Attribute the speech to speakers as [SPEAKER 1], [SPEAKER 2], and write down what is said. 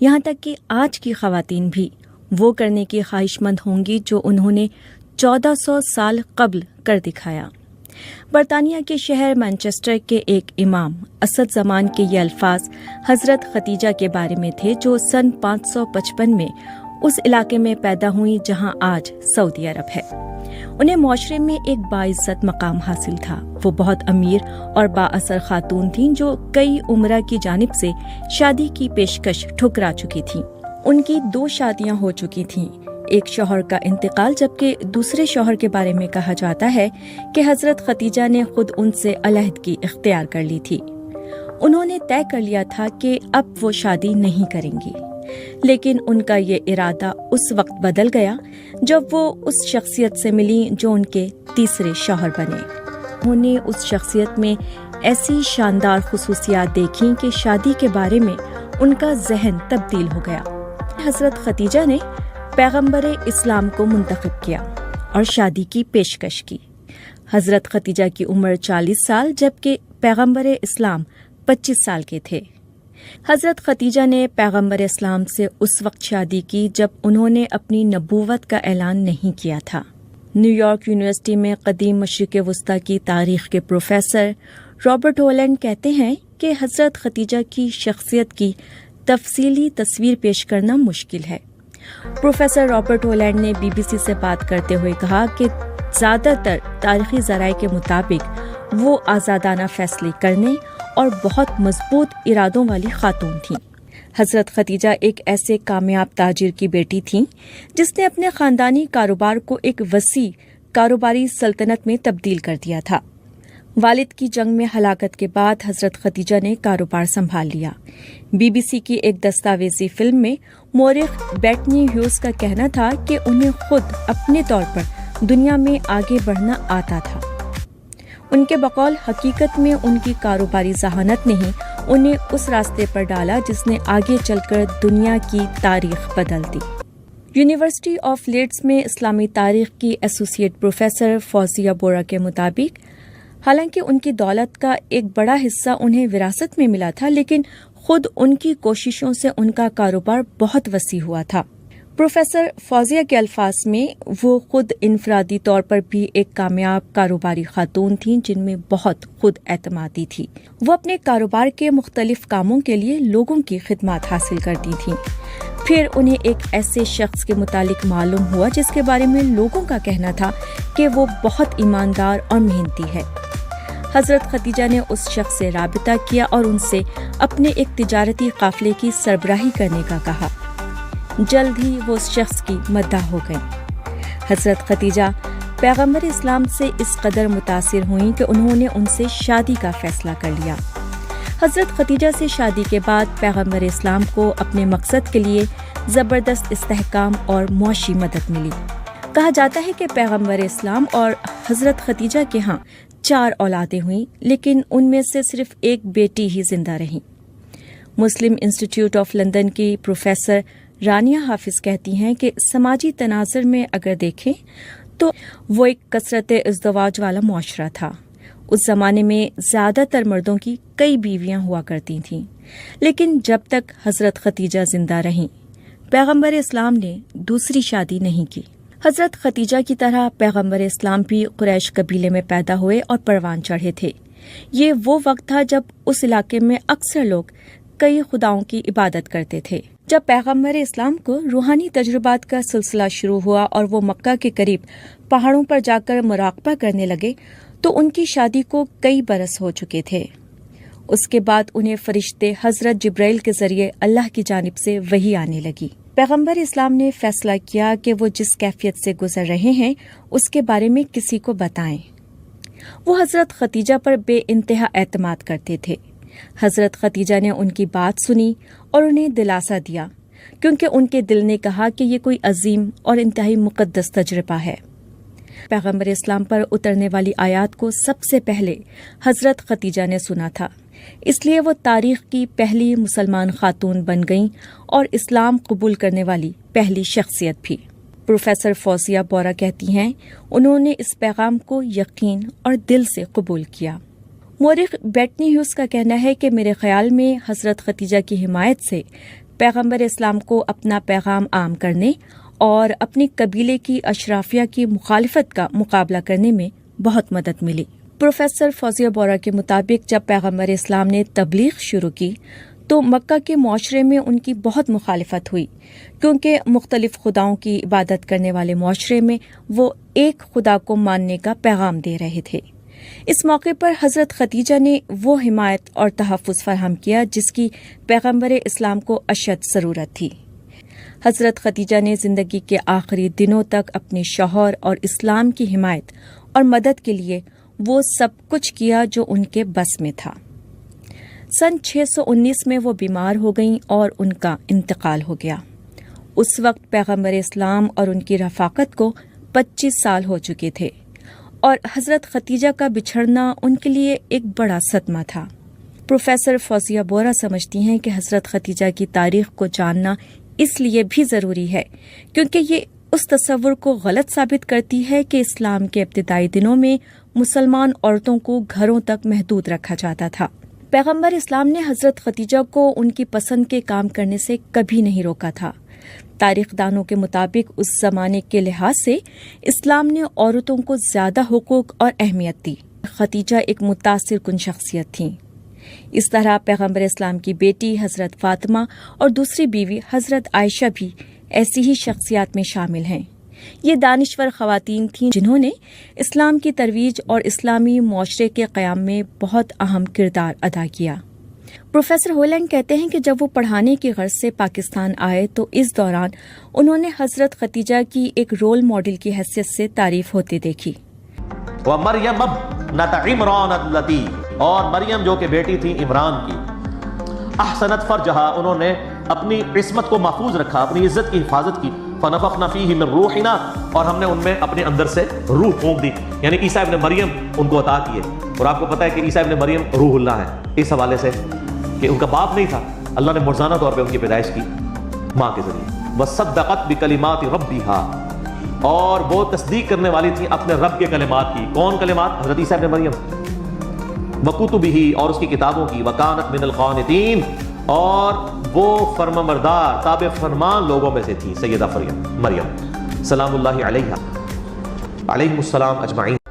[SPEAKER 1] یہاں تک کہ آج کی خواتین بھی وہ کرنے کی خواہش مند ہوں گی جو انہوں نے 1400 سال قبل کر دکھایا۔ برطانیہ کے شہر مانچسٹر کے ایک امام اسد زمان کے یہ الفاظ حضرت خدیجہ کے بارے میں تھے، جو سن 555 میں اس علاقے میں پیدا ہوئی جہاں آج سعودی عرب ہے۔ انہیں معاشرے میں ایک باعزت مقام حاصل تھا۔ وہ بہت امیر اور بااثر خاتون تھیں جو کئی امراء کی جانب سے شادی کی پیشکش ٹھکرا چکی تھیں۔ ان کی 2 شادیاں ہو چکی تھیں، ایک شوہر کا انتقال، جبکہ دوسرے شوہر کے بارے میں کہا جاتا ہے کہ حضرت خدیجہ نے خود ان سے علیحدگی اختیار کر لی تھی۔ انہوں نے طے کر لیا تھا کہ اب وہ شادی نہیں کریں گی، لیکن ان کا یہ ارادہ اس وقت بدل گیا جب وہ اس شخصیت سے ملیں جو ان کے تیسرے شوہر بنے۔ انہوں نے اس شخصیت میں ایسی شاندار خصوصیات دیکھیں کہ شادی کے بارے میں ان کا ذہن تبدیل ہو گیا۔ حضرت خدیجہ نے پیغمبر اسلام کو منتخب کیا اور شادی کی پیشکش کی۔ حضرت خدیجہ کی عمر 40 سال جبکہ پیغمبر اسلام 25 سال کے تھے۔ حضرت خدیجہ نے پیغمبر اسلام سے اس وقت شادی کی جب انہوں نے اپنی نبوت کا اعلان نہیں کیا تھا۔ نیو یارک یونیورسٹی میں قدیم مشرق وسطی کی تاریخ کے پروفیسر رابرٹ ہولینڈ کہتے ہیں کہ حضرت خدیجہ کی شخصیت کی تفصیلی تصویر پیش کرنا مشکل ہے۔ پروفیسر رابرٹ ہولینڈ نے BBC سے بات کرتے ہوئے کہا کہ زیادہ تر تاریخی ذرائع کے مطابق وہ آزادانہ فیصلے کرنے اور بہت مضبوط ارادوں والی خاتون تھیں۔ حضرت خدیجہ ایک ایسے کامیاب تاجر کی بیٹی تھیں جس نے اپنے خاندانی کاروبار کو ایک وسیع کاروباری سلطنت میں تبدیل کر دیا تھا۔ والد کی جنگ میں ہلاکت کے بعد حضرت خدیجہ نے کاروبار سنبھال لیا۔ BBC کی ایک دستاویزی فلم میں مورخ بیٹنی ہیوز کا کہنا تھا کہ انہیں خود اپنے طور پر دنیا میں آگے بڑھنا آتا تھا۔ ان کے بقول حقیقت میں ان کی کاروباری ذہانت نے ہی انہیں اس راستے پر ڈالا جس نے آگے چل کر دنیا کی تاریخ بدل دی۔ یونیورسٹی آف لیڈز میں اسلامی تاریخ کی ایسوسیٹ پروفیسر فوزیہ بورا کے مطابق حالانکہ ان کی دولت کا ایک بڑا حصہ انہیں وراثت میں ملا تھا، لیکن خود ان کی کوششوں سے ان کا کاروبار بہت وسیع ہوا تھا۔ پروفیسر فوزیہ کے الفاظ میں وہ خود انفرادی طور پر بھی ایک کامیاب کاروباری خاتون تھیں جن میں بہت خود اعتمادی تھی۔ وہ اپنے کاروبار کے مختلف کاموں کے لیے لوگوں کی خدمات حاصل کرتی تھیں۔ پھر انہیں ایک ایسے شخص کے متعلق معلوم ہوا جس کے بارے میں لوگوں کا کہنا تھا کہ وہ بہت ایماندار اور محنتی ہے۔ حضرت خدیجہ نے اس شخص سے رابطہ کیا اور ان سے اپنے ایک تجارتی قافلے کی سربراہی کرنے کا کہا۔ جلد ہی وہ اس شخص کی مداح ہو گئیں۔ حضرت خدیجہ پیغمبر اسلام سے اس قدر متاثر ہوئیں کہ انہوں نے ان سے شادی کا فیصلہ کر لیا۔ حضرت خدیجہ سے شادی کے بعد پیغمبر اسلام کو اپنے مقصد کے لیے زبردست استحکام اور معاشی مدد ملی۔ کہا جاتا ہے کہ پیغمبر اسلام اور حضرت خدیجہ کے ہاں 4 اولادیں ہوئیں، لیکن ان میں سے صرف ایک بیٹی ہی زندہ رہیں۔ مسلم انسٹیٹیوٹ آف لندن کی پروفیسر رانیہ حافظ کہتی ہیں کہ سماجی تناظر میں اگر دیکھیں تو وہ ایک کثرت ازدواج والا معاشرہ تھا۔ اس زمانے میں زیادہ تر مردوں کی کئی بیویاں ہوا کرتی تھیں، لیکن جب تک حضرت خدیجہ زندہ رہیں پیغمبر اسلام نے دوسری شادی نہیں کی۔ حضرت خدیجہ کی طرح پیغمبر اسلام بھی قریش قبیلے میں پیدا ہوئے اور پروان چڑھے تھے۔ یہ وہ وقت تھا جب اس علاقے میں اکثر لوگ کئی خداؤں کی عبادت کرتے تھے۔ جب پیغمبر اسلام کو روحانی تجربات کا سلسلہ شروع ہوا اور وہ مکہ کے قریب پہاڑوں پر جا کر مراقبہ کرنے لگے تو ان کی شادی کو کئی برس ہو چکے تھے۔ اس کے بعد انہیں فرشتے حضرت جبرائیل کے ذریعے اللہ کی جانب سے وحی آنے لگی۔ پیغمبر اسلام نے فیصلہ کیا کہ وہ جس کیفیت سے گزر رہے ہیں اس کے بارے میں کسی کو بتائیں۔ وہ حضرت خدیجہ پر بے انتہا اعتماد کرتے تھے۔ حضرت خدیجہ نے ان کی بات سنی اور انہیں دلاسا دیا، کیونکہ ان کے دل نے کہا کہ یہ کوئی عظیم اور انتہائی مقدس تجربہ ہے۔ پیغمبر اسلام پر اترنے والی آیات کو سب سے پہلے حضرت خدیجہ نے سنا تھا، اس لیے وہ تاریخ کی پہلی مسلمان خاتون بن گئیں اور اسلام قبول کرنے والی پہلی شخصیت بھی۔ پروفیسر فوزیہ بورا کہتی ہیں انہوں نے اس پیغام کو یقین اور دل سے قبول کیا۔ مورخ بیٹنی ہیوز کا کہنا ہے کہ میرے خیال میں حضرت خدیجہ کی حمایت سے پیغمبر اسلام کو اپنا پیغام عام کرنے اور اپنے قبیلے کی اشرافیہ کی مخالفت کا مقابلہ کرنے میں بہت مدد ملی۔ پروفیسر فوزیہ بورا کے مطابق جب پیغمبر اسلام نے تبلیغ شروع کی تو مکہ کے معاشرے میں ان کی بہت مخالفت ہوئی، کیونکہ مختلف خداؤں کی عبادت کرنے والے معاشرے میں وہ ایک خدا کو ماننے کا پیغام دے رہے تھے۔ اس موقع پر حضرت خدیجہ نے وہ حمایت اور تحفظ فراہم کیا جس کی پیغمبر اسلام کو اشد ضرورت تھی۔ حضرت خدیجہ نے زندگی کے آخری دنوں تک اپنے شوہر اور اسلام کی حمایت اور مدد کے لیے وہ سب کچھ کیا جو ان کے بس میں تھا۔ سن 619 میں وہ بیمار ہو گئیں اور ان کا انتقال ہو گیا۔ اس وقت پیغمبر اسلام اور ان کی رفاقت کو 25 سال ہو چکے تھے، اور حضرت خدیجہ کا بچھڑنا ان کے لیے ایک بڑا صدمہ تھا۔ پروفیسر فوزیہ بورا سمجھتی ہیں کہ حضرت خدیجہ کی تاریخ کو جاننا اس لیے بھی ضروری ہے کیونکہ یہ اس تصور کو غلط ثابت کرتی ہے کہ اسلام کے ابتدائی دنوں میں مسلمان عورتوں کو گھروں تک محدود رکھا جاتا تھا۔ پیغمبر اسلام نے حضرت خدیجہ کو ان کی پسند کے کام کرنے سے کبھی نہیں روکا تھا۔ تاریخ دانوں کے مطابق اس زمانے کے لحاظ سے اسلام نے عورتوں کو زیادہ حقوق اور اہمیت دی۔ خدیجہ ایک متاثر کن شخصیت تھیں۔ اس طرح پیغمبر اسلام کی بیٹی حضرت فاطمہ اور دوسری بیوی حضرت عائشہ بھی ایسی ہی شخصیات میں شامل ہیں۔ یہ دانشور خواتین تھیں جنہوں نے اسلام کی ترویج اور اسلامی معاشرے کے قیام میں بہت اہم کردار ادا کیا۔ پروفیسر ہولینگ کہتے ہیں کہ جب وہ پڑھانے کی غرض سے پاکستان آئے تو اس دوران انہوں نے حضرت خدیجہ کی ایک رول ماڈل کی حیثیت سے تعریف ہوتے دیکھی۔
[SPEAKER 2] وَمَرْيَمَ ابْنَتَ عِمْرَانَ الَّتِي، اور مریم جو کہ بیٹی تھی عمران کی، احسنت فرجہا، انہوں نے اپنی عصمت کو محفوظ رکھا، اپنی عزت کی حفاظت کی، فَنَفَخْنَا فِيهِ مِن رُوحِنَا، اور ہم نے ان میں اپنے اندر سے روح پھونک دی، یعنی عیسیٰ ابن مریم ان کو عطا کیے۔ اور آپ کو پتہ ہے کہ عیسیٰ ابن مریم روح اللہ ہے، اس حوالے سے کہ ان کا باپ نہیں تھا، اللہ نے مرزانہ طور پہ ان کی پیدائش کی ماں کے ذریعے۔ وَصَدَّقَتْ بِكَلِمَاتِ رَبِّهَا، اور وہ تصدیق کرنے والی تھی اپنے رب کے کلمات کی۔ کون کلمات؟ حضرت عیسیٰ ابن مریم۔ وَكُتُبِهِ، اور اس کی کتابوں کی۔ وَكَانَتْ مِنَ الْقَانِتِينَ، اور وہ فرمانبردار تابع فرمان لوگوں میں سے تھی سیدہ مریم سلام اللہ علیہا، علیہم السلام اجمعین۔